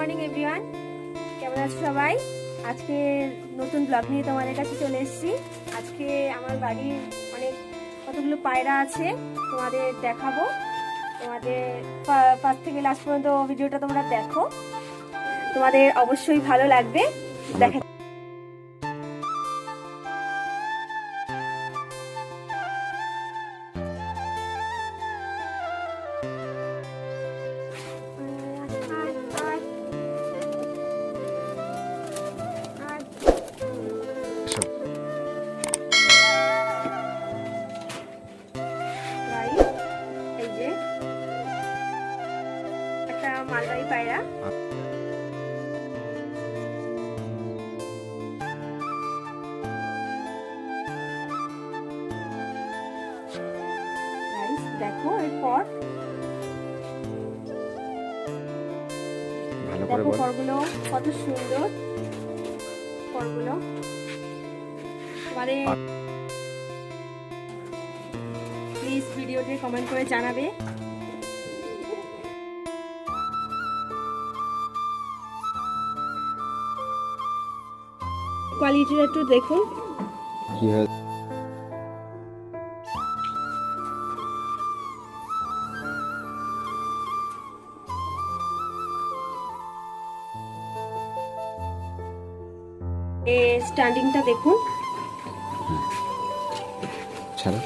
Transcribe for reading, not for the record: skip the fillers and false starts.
Morning everyone, কেমন আছো সবাই? আজকে নতুন ব্লগ নিয়ে তোমাদের কাছে চলে এসেছি। আজকে আমার বাড়ির কতগুলো পায়রা আছে, তোমাদের দেখাবো। তোমাদের ফার্স্ট থেকে লাস্ট পর্যন্ত ভিডিওটা তোমরা দেখো, তোমাদের অবশ্যই ভালো লাগবে। দেখা মালবাড়ি পায়রা, দেখো এরপর দেখো পরগুলো কত সুন্দর। পরগুলো তোমাদের প্লিজ ভিডিওতে কমেন্ট করে জানাবে। কোয়ালিটিটা একটু দেখুন। স্ট্যান্ডিংটা দেখুন। ছাড়া